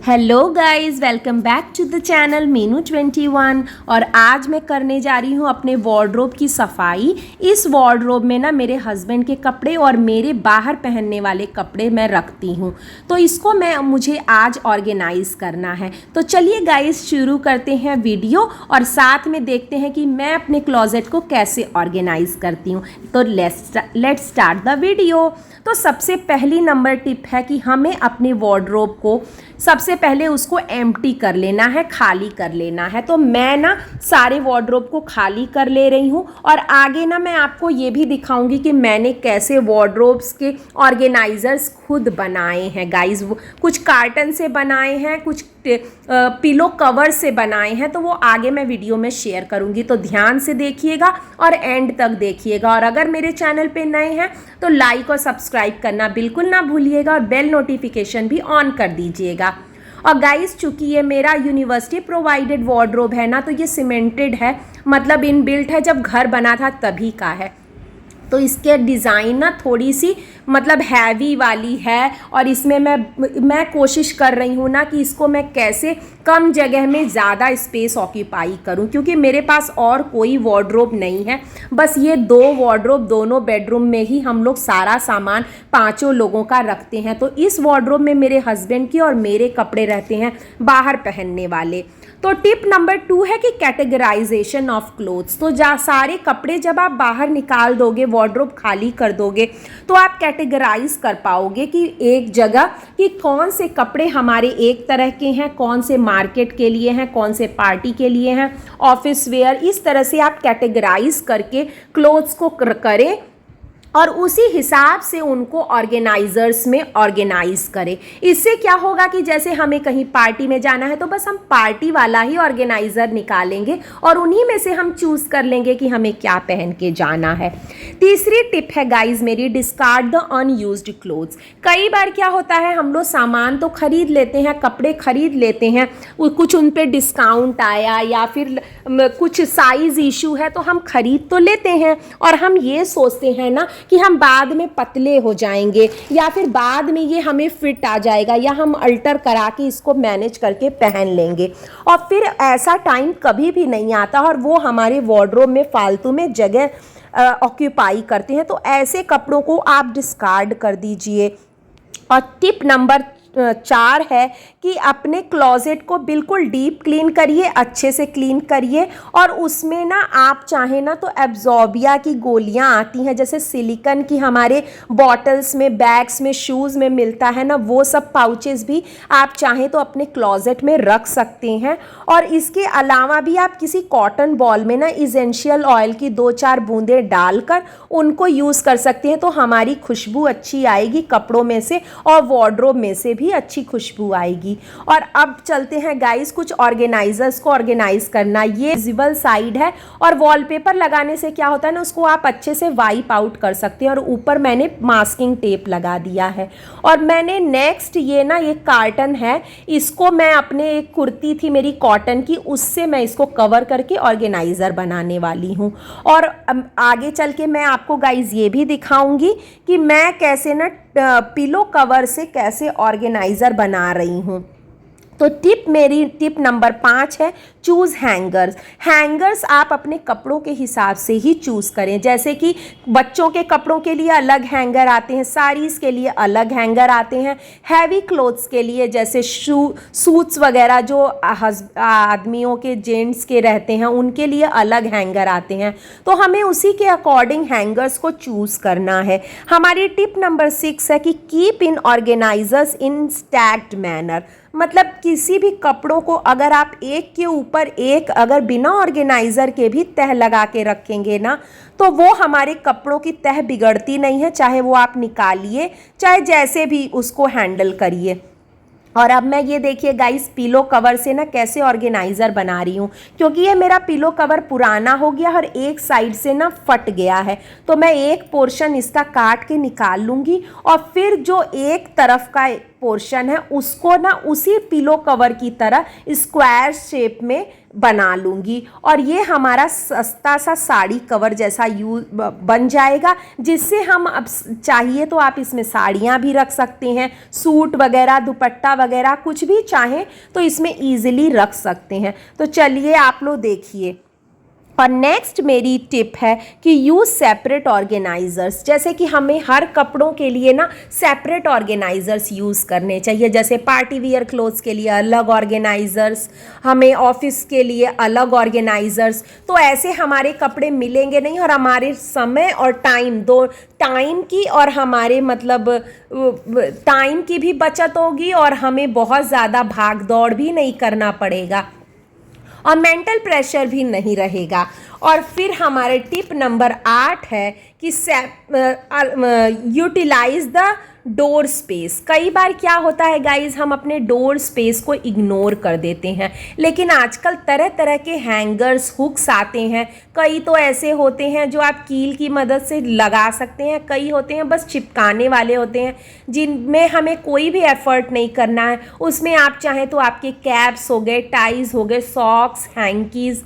Hello guys, welcome back to the channel Meenu 21। और आज मैं करने जा रही हूँ अपने वार्डरोब की सफाई। इस वार्डरोब में ना मेरे हस्बैंड के कपड़े और मेरे बाहर पहनने वाले कपड़े मैं रखती हूँ, तो इसको मुझे आज ऑर्गेनाइज करना है। तो चलिए गाइस शुरू करते हैं वीडियो और साथ में देखते हैं कि मैं अपने क्लोजेट को कैसे ऑर्गेनाइज करती हूँ। तो लेट्स स्टार्ट द वीडियो। तो सबसे पहली नंबर टिप है कि हमें अपने वार्डरोब को सबसे पहले उसको एम्प्टी कर लेना है, खाली कर लेना है। तो मैं ना सारे वार्डरोब को खाली कर ले रही हूँ और आगे ना मैं आपको ये भी दिखाऊंगी कि मैंने कैसे वार्डरोब्स के ऑर्गेनाइजर्स खुद बनाए हैं गाइस। कुछ कार्टन से बनाए हैं, कुछ पिलो कवर से बनाए हैं, तो वो आगे मैं वीडियो में शेयर करूंगी। तो ध्यान से देखिएगा और एंड तक देखिएगा। और अगर मेरे चैनल पे नए हैं तो लाइक और सब्सक्राइब करना बिल्कुल ना भूलिएगा और बेल नोटिफिकेशन भी ऑन कर दीजिएगा। और गाइस, चूंकि ये मेरा यूनिवर्सिटी प्रोवाइडेड वार्डरोब है ना, तो ये सीमेंटेड है, मतलब इनबिल्ट है, जब घर बना था तभी का है। तो इसके डिज़ाइन ना थोड़ी सी मतलब हैवी वाली है और इसमें मैं कोशिश कर रही हूँ ना कि इसको मैं कैसे कम जगह में ज़्यादा स्पेस ऑक्यूपाई करूँ, क्योंकि मेरे पास और कोई वार्डरोब नहीं है। बस ये दो वार्डरोब दोनों बेडरूम में ही हम लोग सारा सामान पांचों लोगों का रखते हैं। तो इस वार्डरोब में मेरे हस्बैंड के और मेरे कपड़े रहते हैं बाहर पहनने वाले। तो टिप नंबर 2 है कि कैटेगराइजेशन ऑफ क्लोथ्स। तो सारे कपड़े जब आप बाहर निकाल दोगे, वार्डरोब खाली कर दोगे, तो आप कैटेगराइज कर पाओगे कि एक जगह कि कौन से कपड़े हमारे एक तरह के हैं, कौन से मार्केट के लिए हैं, कौन से पार्टी के लिए हैं, ऑफिस वेयर। इस तरह से आप कैटेगराइज करके क्लोथ्स को करें और उसी हिसाब से उनको ऑर्गेनाइजर्स में ऑर्गेनाइज करें। इससे क्या होगा कि जैसे हमें कहीं पार्टी में जाना है तो बस हम पार्टी वाला ही ऑर्गेनाइजर निकालेंगे और उन्हीं में से हम चूज कर लेंगे कि हमें क्या पहन के जाना है। तीसरी टिप है गाइज मेरी, डिस्कार्ड द अनयूज्ड क्लोथ्स। कई बार क्या होता है, हम लोग सामान तो खरीद लेते हैं, कपड़े खरीद लेते हैं, कुछ उन पे डिस्काउंट आया या फिर कुछ साइज इशू है तो हम खरीद तो लेते हैं और हम ये सोचते हैं ना कि हम बाद में पतले हो जाएंगे या फिर बाद में ये हमें फिट आ जाएगा या हम अल्टर करा के इसको मैनेज करके पहन लेंगे, और फिर ऐसा टाइम कभी भी नहीं आता और वो हमारे वार्डरोब में फालतू में जगह ऑक्यूपाई करते हैं। तो ऐसे कपड़ों को आप डिस्कार्ड कर दीजिए। और टिप नंबर 4 है कि अपने क्लोजेट को बिल्कुल डीप क्लीन करिए, अच्छे से क्लीन करिए। और उसमें ना आप चाहें ना तो एब्जॉर्बिया की गोलियां आती हैं, जैसे सिलिकन की हमारे बॉटल्स में, बैग्स में, शूज़ में मिलता है ना, वो सब पाउचेस भी आप चाहें तो अपने क्लोजेट में रख सकते हैं। और इसके अलावा भी आप किसी कॉटन बॉल में ना इसेंशियल ऑयल की 2-4 बूंदें डालकर उनको यूज़ कर सकते हैं। तो हमारी खुशबू अच्छी आएगी कपड़ों में से और वार्डरोब में से भी अच्छी खुशबू आएगी। और अब चलते हैं गाइस कुछ ऑर्गेनाइजर्स को ऑर्गेनाइज करना। ये विजिबल साइड है और वॉलपेपर लगाने से क्या होता है ना, उसको आप अच्छे से वाइप आउट कर सकते हैं। और ऊपर मैंने मास्किंग टेप लगा दिया है। और मैंने नेक्स्ट ये कार्टन है, इसको मैं अपने एक कुर्ती थी मेरी कॉटन की, उससे मैं इसको कवर करके ऑर्गेनाइजर बनाने वाली हूँ। और आगे चल के मैं आपको गाइज ये भी दिखाऊंगी कि मैं कैसे ना पिलो कवर से कैसे ऑर्गेनाइजर बना रही हूँ। तो टिप नंबर 5 है, चूज़ हैंगर्स। हैंगर्स आप अपने कपड़ों के हिसाब से ही चूज़ करें। जैसे कि बच्चों के कपड़ों के लिए अलग हैंगर आते हैं, साड़ीज़ के लिए अलग हैंगर आते हैं, हैवी क्लोथ्स के लिए जैसे सूट्स वगैरह जो आदमियों के, जेंट्स के रहते हैं, उनके लिए अलग हैंगर आते हैं। तो हमें उसी के अकॉर्डिंग हैंगर्स को चूज़ करना है। हमारी टिप नंबर 6 है कि keep in organisers in stacked manner. मतलब किसी भी कपड़ों को अगर आप एक के ऊपर एक अगर बिना ऑर्गेनाइजर के भी तह लगा के रखेंगे ना, तो वो हमारे कपड़ों की तह बिगड़ती नहीं है, चाहे वो आप निकालिए, चाहे जैसे भी उसको हैंडल करिए। और अब मैं ये देखिए गाइस पिलो कवर से ना कैसे ऑर्गेनाइजर बना रही हूँ, क्योंकि ये मेरा पिलो कवर पुराना हो गया और एक साइड से ना फट गया है। तो मैं एक पोर्शन इसका काट के निकाल लूँगी और फिर जो एक तरफ का पोर्शन है उसको ना उसी पिलो कवर की तरह स्क्वायर शेप में बना लूँगी और ये हमारा सस्ता सा साड़ी कवर जैसा बन जाएगा, जिससे हम अब चाहिए तो आप इसमें साड़ियाँ भी रख सकते हैं, सूट वगैरह, दुपट्टा वगैरह कुछ भी चाहें तो इसमें ईजिली रख सकते हैं। तो चलिए आप लोग देखिए। और नेक्स्ट मेरी टिप है कि यूज़ सेपरेट ऑर्गेनाइज़र्स। जैसे कि हमें हर कपड़ों के लिए ना सेपरेट ऑर्गेनाइज़र्स यूज़ करने चाहिए। जैसे पार्टी वियर क्लोथ्स के लिए अलग ऑर्गेनाइज़र्स, हमें ऑफिस के लिए अलग ऑर्गेनाइज़र्स। तो ऐसे हमारे कपड़े मिलेंगे नहीं और हमारे समय और टाइम की और हमारे मतलब टाइम की भी बचत होगी और हमें बहुत ज़्यादा भाग दौड़ भी नहीं करना पड़ेगा और मेंटल प्रेशर भी नहीं रहेगा। और फिर हमारे टिप नंबर 8 है कि यूटिलाइज द डोर स्पेस। कई बार क्या होता है गाइज, हम अपने डोर स्पेस को इग्नोर कर देते हैं, लेकिन आजकल तरह तरह के हैंगर्स, हुक्स आते हैं। कई तो ऐसे होते हैं जो आप कील की मदद से लगा सकते हैं, कई होते हैं बस चिपकाने वाले होते हैं जिनमें हमें कोई भी एफर्ट नहीं करना है। उसमें आप चाहें तो आपके कैप्स हो गए, टाइज हो गए, सॉक्स, हैंकीज़,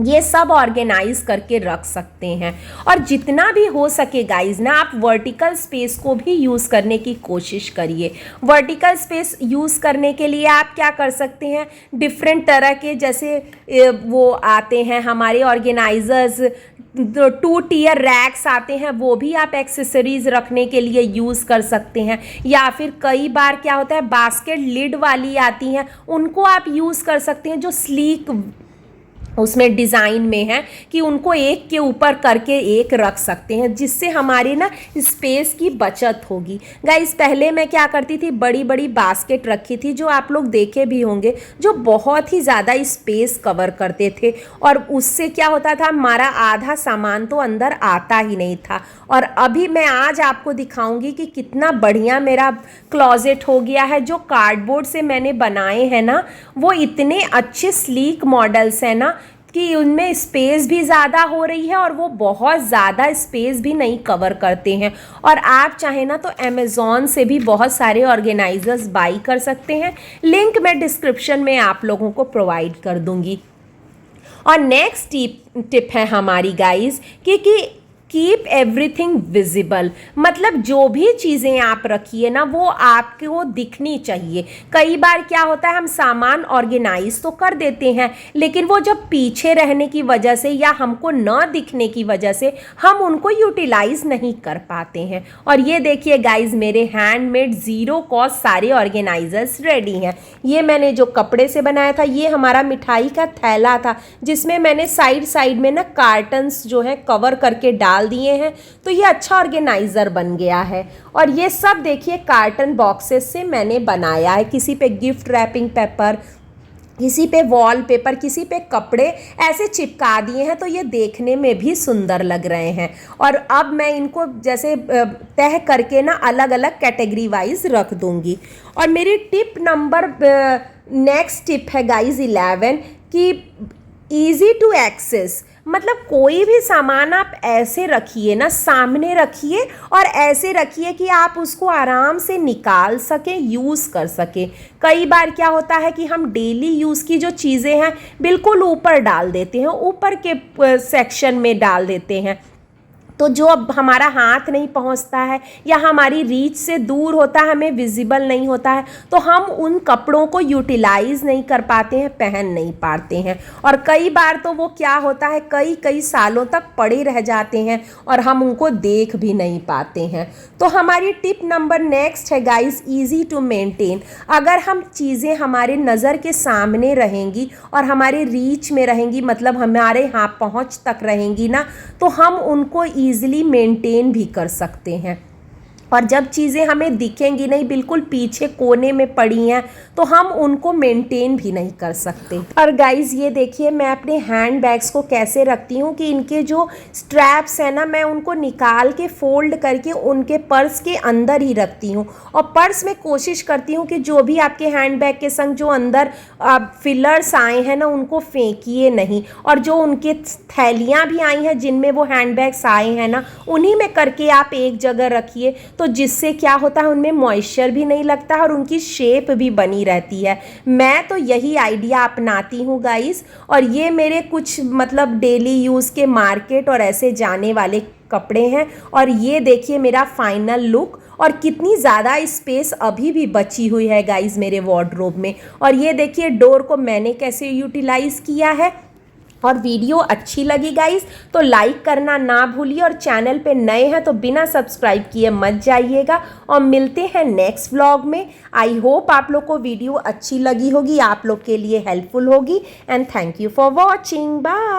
ये सब ऑर्गेनाइज करके रख सकते हैं। और जितना भी हो सके गाइज ना, आप वर्टिकल स्पेस को भी यूज़ करने की कोशिश करिए। वर्टिकल स्पेस यूज़ करने के लिए आप क्या कर सकते हैं, डिफरेंट तरह के जैसे वो आते हैं हमारे ऑर्गेनाइजर्स, 2 टियर रैक्स आते हैं, वो भी आप एक्सेसरीज रखने के लिए यूज़ कर सकते हैं। या फिर कई बार क्या होता है, बास्केट लिड वाली आती हैं, उनको आप यूज़ कर सकते हैं, जो स्लीक उसमें डिज़ाइन में है कि उनको एक के ऊपर करके एक रख सकते हैं, जिससे हमारी ना स्पेस की बचत होगी। गाइस पहले मैं क्या करती थी, बड़ी बड़ी बास्केट रखी थी, जो आप लोग देखे भी होंगे, जो बहुत ही ज़्यादा स्पेस कवर करते थे और उससे क्या होता था, हमारा आधा सामान तो अंदर आता ही नहीं था। और अभी मैं आज आपको दिखाऊंगी कि कितना बढ़िया मेरा क्लॉजेट हो गया है। जो कार्डबोर्ड से मैंने बनाए हैं ना, वो इतने अच्छे स्लीक मॉडल्स हैं ना कि उनमें स्पेस भी ज़्यादा हो रही है और वो बहुत ज़्यादा स्पेस भी नहीं कवर करते हैं। और आप चाहें ना तो अमेज़ॉन से भी बहुत सारे ऑर्गेनाइजर्स बाई कर सकते हैं, लिंक मैं डिस्क्रिप्शन में आप लोगों को प्रोवाइड कर दूंगी। और नेक्स्ट टिप है हमारी गाइस कि कीप एवरीथिंग विजिबल। मतलब जो भी चीज़ें आप रखिए ना, वो आपको दिखनी चाहिए। कई बार क्या होता है, हम सामान ऑर्गेनाइज तो कर देते हैं, लेकिन वो जब पीछे रहने की वजह से या हमको न दिखने की वजह से हम उनको यूटिलाइज नहीं कर पाते हैं। और ये देखिए गाइज, मेरे हैंडमेड ज़ीरो कॉस्ट सारे ऑर्गेनाइजर्स रेडी हैं। ये मैंने जो कपड़े से बनाया था, ये हमारा मिठाई का थैला था, जिसमें मैंने साइड में ना कार्टन्स जो है कवर करके डाल दिए हैं, तो ये अच्छा ऑर्गेनाइजर बन गया है। और ये सब देखिए कार्टन बॉक्सेस से मैंने बनाया है, किसी पे गिफ्ट रैपिंग पेपर, किसी पे वॉल पेपर, किसी पे कपड़े ऐसे चिपका दिए हैं, तो ये देखने में भी सुंदर लग रहे हैं। और अब मैं इनको जैसे तह करके ना अलग अलग कैटेगरी वाइज रख दूंगी। और मेरी टिप नंबर नेक्स्ट टिप है गाइज 11 कि ईजी टू एक्सेस। मतलब कोई भी सामान आप ऐसे रखिए ना, सामने रखिए और ऐसे रखिए कि आप उसको आराम से निकाल सकें, यूज़ कर सकें। कई बार क्या होता है कि हम डेली यूज़ की जो चीज़ें हैं बिल्कुल ऊपर डाल देते हैं, ऊपर के सेक्शन में डाल देते हैं, तो जो अब हमारा हाथ नहीं पहुंचता है या हमारी रीच से दूर होता है, हमें विजिबल नहीं होता है, तो हम उन कपड़ों को यूटिलाइज नहीं कर पाते हैं, पहन नहीं पाते हैं। और कई बार तो वो क्या होता है, कई सालों तक पड़े रह जाते हैं और हम उनको देख भी नहीं पाते हैं। तो हमारी टिप नंबर नेक्स्ट है गाइस, ईजी टू मेंटेन। अगर हम चीज़ें हमारे नज़र के सामने रहेंगी और हमारे रीच में रहेंगी, मतलब हमारे यहाँ पहुँच तक रहेंगी ना, तो हम उनको ईजिली मेंटेन भी कर सकते हैं। और जब चीज़ें हमें दिखेंगी नहीं, बिल्कुल पीछे कोने में पड़ी हैं, तो हम उनको मेंटेन भी नहीं कर सकते। और गाइज़ ये देखिए, मैं अपने हैंड बैग्स को कैसे रखती हूँ कि इनके जो स्ट्रैप्स हैं ना, मैं उनको निकाल के फोल्ड करके उनके पर्स के अंदर ही रखती हूँ। और पर्स में कोशिश करती हूँ कि जो भी आपके हैंड बैग के संग जो अंदर फिलर्स आए हैं ना, उनको फेंकिए नहीं। और जो उनके थैलियाँ भी आई हैं जिनमें वो हैंड बैग्स आए हैं ना, उन्हीं में करके आप एक जगह रखिए, तो जिससे क्या होता है उनमें मॉइस्चर भी नहीं लगता है और उनकी शेप भी बनी रहती है। मैं तो यही आइडिया अपनाती हूँ गाइस, और ये मेरे कुछ मतलब डेली यूज़ के मार्केट और ऐसे जाने वाले कपड़े हैं। और ये देखिए मेरा फाइनल लुक, और कितनी ज़्यादा स्पेस अभी भी बची हुई है गाइस मेरे वार्डरोब में। और ये देखिए डोर को मैंने कैसे यूटिलाइज़ किया है। और वीडियो अच्छी लगी गाइस तो लाइक करना ना भूलिए, और चैनल पे नए हैं तो बिना सब्सक्राइब किए मत जाइएगा। और मिलते हैं नेक्स्ट व्लॉग में। आई होप आप लोग को वीडियो अच्छी लगी होगी, आप लोग के लिए हेल्पफुल होगी। And thank you for watching, bye.